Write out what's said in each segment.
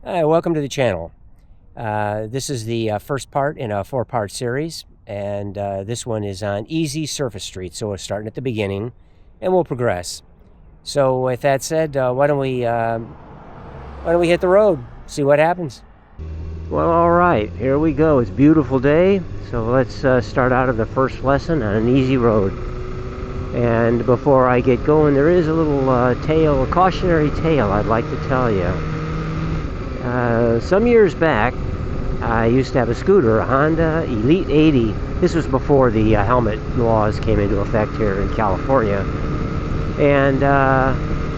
Hi, welcome to the channel. This is the first part in a four-part series, and this one is on easy surface streets. So we're starting at the beginning, and we'll progress. So with that said, why don't we hit the road, see what happens? Well, all right, here we go. It's a beautiful day, so let's start out of the first lesson on an easy road. And before I get going, there is a little a cautionary tale I'd like to tell you. Some years back, I used to have a scooter, a Honda Elite 80. This was before the helmet laws came into effect here in California. And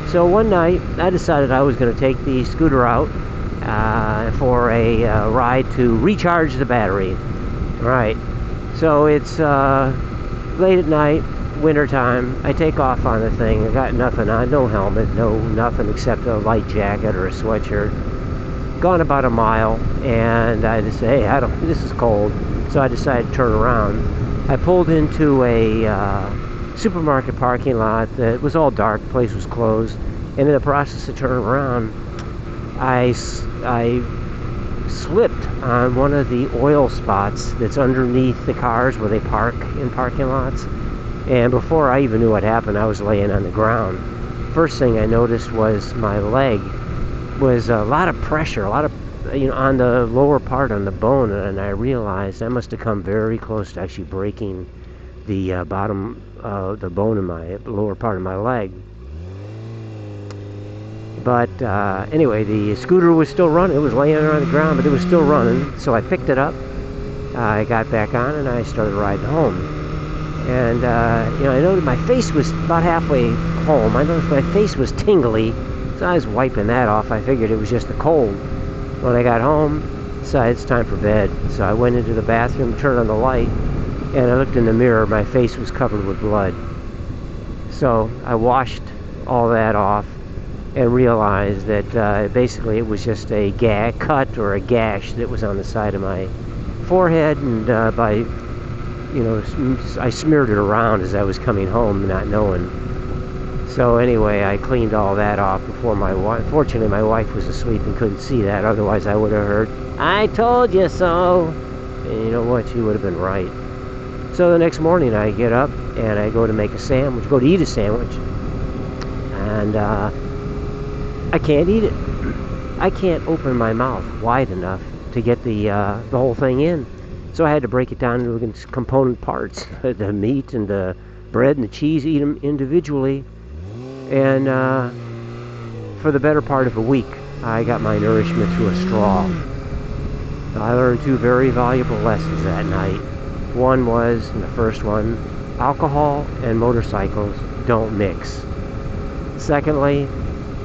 so one night, I decided I was going to take the scooter out for a ride to recharge the battery. Right. So it's late at night, winter time. I take off on the thing. I got nothing on, no helmet, nothing except a light jacket or a sweatshirt. Gone about a mile, and I just say, hey, this is cold, so I decided to turn around. I pulled into a supermarket parking lot that was all dark, the place was closed, and in the process of turning around, I slipped on one of the oil spots that's underneath the cars where they park in parking lots, and before I even knew what happened, I was laying on the ground. First thing I noticed was my leg was a lot of pressure, on the lower part on the bone, and I realized I must have come very close to actually breaking the bottom, the bone in my lower part of my leg. But anyway, the scooter was still running. It was laying there on the ground, but it was still running. So I picked it up. I got back on, and I started riding home. And I noticed my face was about halfway home. I noticed my face was tingly. So I was wiping that off. I figured it was just the cold. When I got home, decided it's time for bed. So I went into the bathroom, turned on the light, and I looked in the mirror. My face was covered with blood. So I washed all that off and realized that basically it was just a cut or a gash that was on the side of my forehead, and I smeared it around as I was coming home, not knowing. So anyway, I cleaned all that off before my wife. Fortunately, my wife was asleep and couldn't see that. Otherwise, I would have heard, "I told you so." And you know what? She would have been right. So the next morning, I get up and I go to make a sandwich, go to eat a sandwich. And I can't eat it. I can't open my mouth wide enough to get the whole thing in. So I had to break it down into component parts. The meat and the bread and the cheese, eat them individually. And for the better part of a week, I got my nourishment through a straw. I learned two very valuable lessons that night. One was, and the first one, alcohol and motorcycles don't mix. Secondly,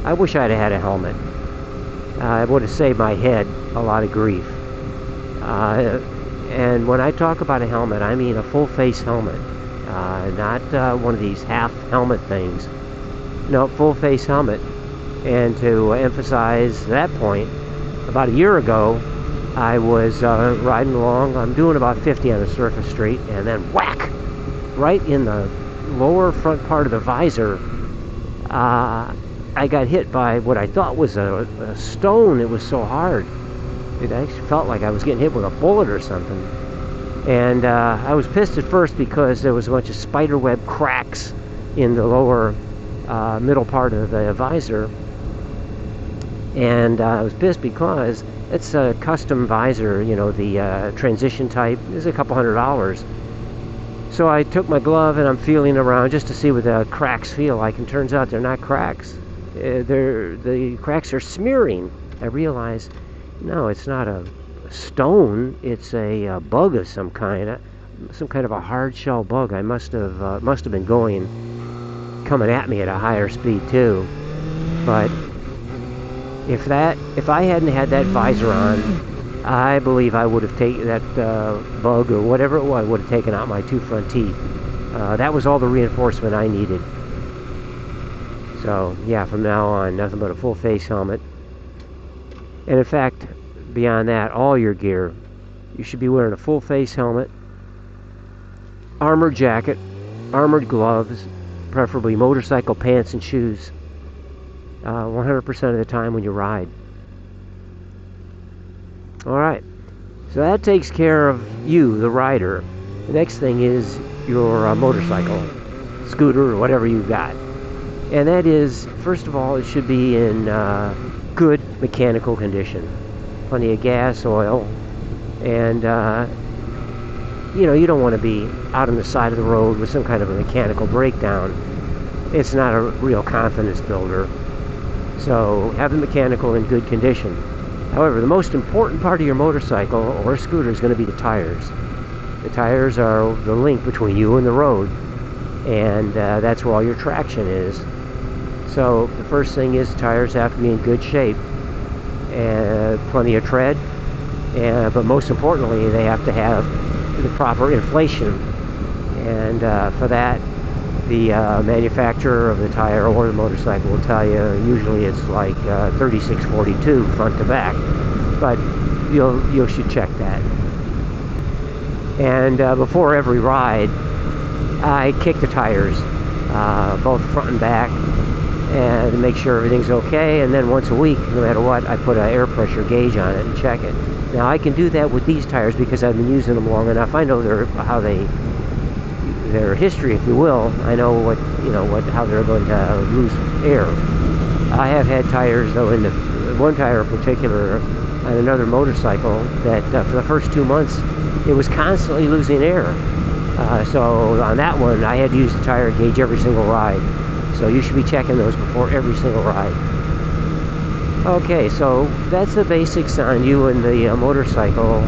I wish I'd had a helmet. It would have saved my head a lot of grief. And when I talk about a helmet, I mean a full-face helmet, not one of these half-helmet things. No, full-face helmet. And to emphasize that point, about a year ago, I was riding along. I'm doing about 50 on a surface street, and then whack! Right in the lower front part of the visor, I got hit by what I thought was a stone. It was so hard. It actually felt like I was getting hit with a bullet or something. And I was pissed at first because there was a bunch of spiderweb cracks in the lower middle part of the visor. And I was pissed because it's a custom visor, the transition type. It's a couple $100. So I took my glove and I'm feeling around just to see what the cracks feel like. And turns out they're not cracks. The cracks are smearing. I realized, no, it's not a stone. It's a bug of some kind of a hard shell bug. I must have been coming at me at a higher speed too. But if I hadn't had that visor on, I believe I would have taken that bug or whatever it was, would have taken out my two front teeth. That was all the reinforcement I needed. So yeah, from now on, nothing but a full face helmet. And in fact, beyond that, all your gear, you should be wearing a full face helmet, armored jacket, armored gloves, preferably motorcycle pants and shoes, 100% of the time when you ride. Alright, so that takes care of you, the rider. The next thing is your motorcycle, scooter, or whatever you've got. And that is, first of all, it should be in good mechanical condition. Plenty of gas, oil, and you don't want to be out on the side of the road with some kind of a mechanical breakdown. It's not a real confidence builder. So have the mechanical in good condition. However, the most important part of your motorcycle or scooter is going to be the tires. The tires are the link between you and the road, and that's where all your traction is. So the first thing is tires have to be in good shape, and plenty of tread, but most importantly, they have to have the proper inflation. And for that, the manufacturer of the tire or the motorcycle will tell you usually it's like 3642 front to back, but you should check that. And before every ride, I kick the tires, both front and back, and to make sure everything's okay. And then once a week, no matter what, I put an air pressure gauge on it and check it. Now I can do that with these tires because I've been using them long enough. I know their history, if you will. I know how they're going to lose air. I have had tires, though, in the one tire in particular on another motorcycle that for the first 2 months it was constantly losing air. So on that one, I had to use the tire gauge every single ride. So you should be checking those before every single ride. Okay, so that's the basics on you and the motorcycle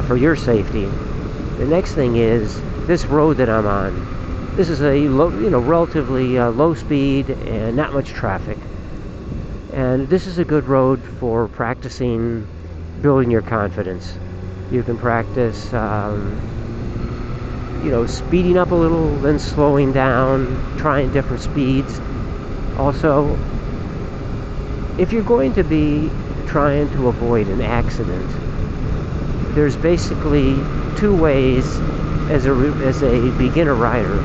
for your safety. The next thing is this road that I'm on. This is a relatively low speed and not much traffic. And this is a good road for practicing building your confidence. You can practice speeding up a little, then slowing down, trying different speeds. Also, if you're going to be trying to avoid an accident, there's basically two ways. As a beginner rider,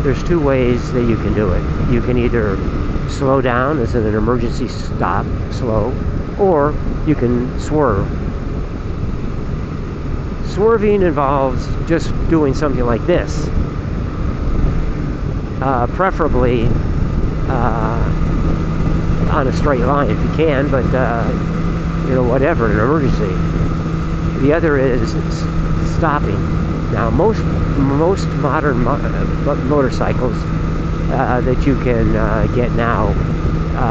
there's two ways that you can do it. You can either slow down as in an emergency stop, slow, or you can swerve. Swerving involves just doing something like this, preferably on a straight line if you can, but whatever, an emergency. The other is stopping. Now, most modern motorcycles that you can get now,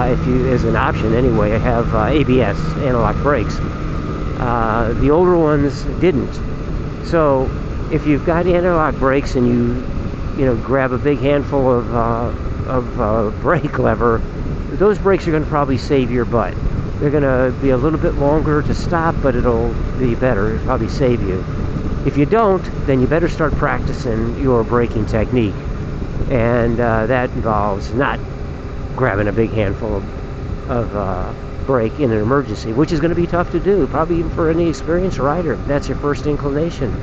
if you as an option anyway, have ABS, analog brakes. The older ones didn't. So, if you've got analog brakes and you grab a big handful of brake lever, those brakes are going to probably save your butt. They're going to be a little bit longer to stop, but it'll be better. It'll probably save you. If you don't, then you better start practicing your braking technique. And that involves not grabbing a big handful of brake in an emergency, which is going to be tough to do, probably even for any experienced rider. That's your first inclination.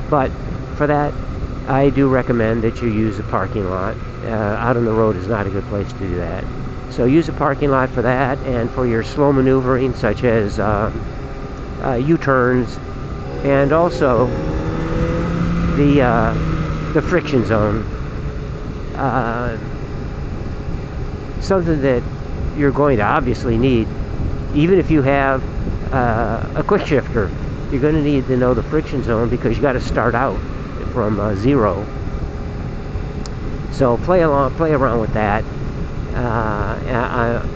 But for that, I do recommend that you use a parking lot. Out on the road is not a good place to do that. So use a parking lot for that, and for your slow maneuvering, such as U-turns, and also the friction zone. Something that you're going to obviously need, even if you have a quick shifter, you're going to need to know the friction zone because you got to start out from zero. So play around with that.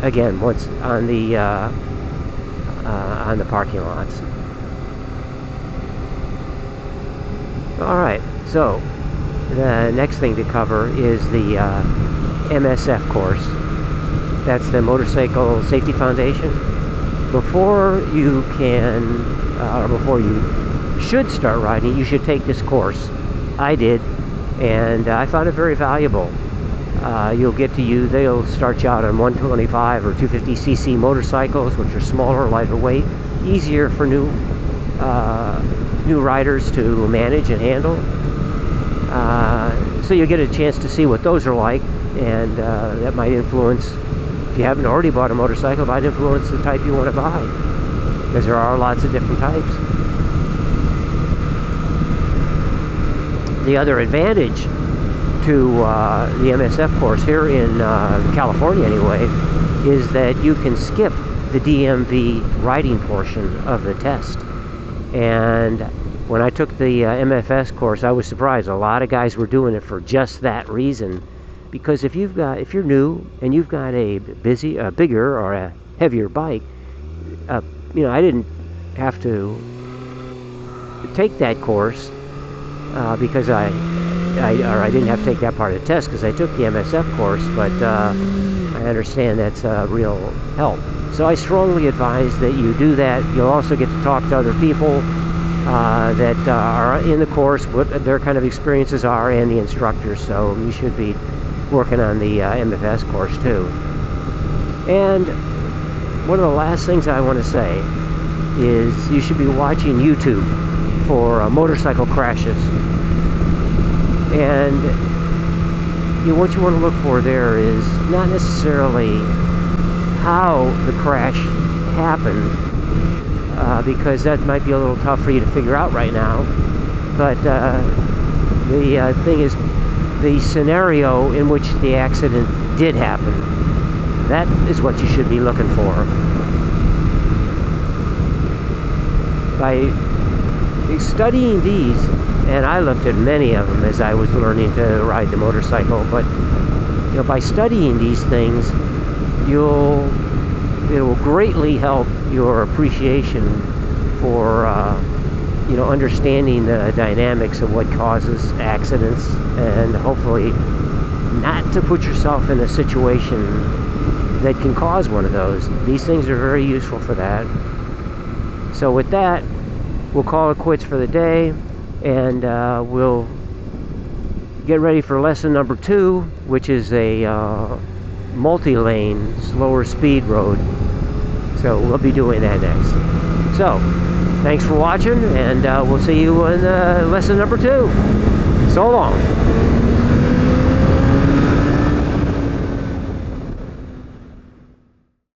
Again, once on the parking lots. All right, so the next thing to cover is the MSF course. That's the Motorcycle Safety Foundation. Before you should start riding, you should take this course. I did, and I found it very valuable. They'll start you out on 125 or 250cc motorcycles, which are smaller, lighter weight, easier for new riders to manage and handle. So you'll get a chance to see what those are like, and that might influence, if you haven't already bought a motorcycle, might influence the type you want to buy. because there are lots of different types. The other advantage to the MSF course here in California anyway is that you can skip the DMV riding portion of the test. And when I took the MFS course, I was surprised. A lot of guys were doing it for just that reason, because if you're new and you've got a bigger or a heavier bike, I didn't have to take that course because I didn't have to take that part of the test because I took the MSF course, but I understand that's a real help. So I strongly advise that you do that. You'll also get to talk to other people that are in the course, what their kind of experiences are, and the instructors. So you should be working on the MFS course too. And one of the last things I want to say is you should be watching YouTube for motorcycle crashes. And what you want to look for there is not necessarily how the crash happened, because that might be a little tough for you to figure out right now. But the thing is the scenario in which the accident did happen. That is what you should be looking for. By studying these, and I looked at many of them as I was learning to ride the motorcycle, but by studying these things, it will greatly help your appreciation for understanding the dynamics of what causes accidents, and hopefully not to put yourself in a situation that can cause one of those. These things are very useful for that. So with that, we'll call it quits for the day, and we'll get ready for lesson number 2, which is a multi-lane, slower speed road. So we'll be doing that next. So, thanks for watching, and we'll see you in lesson number 2. So long.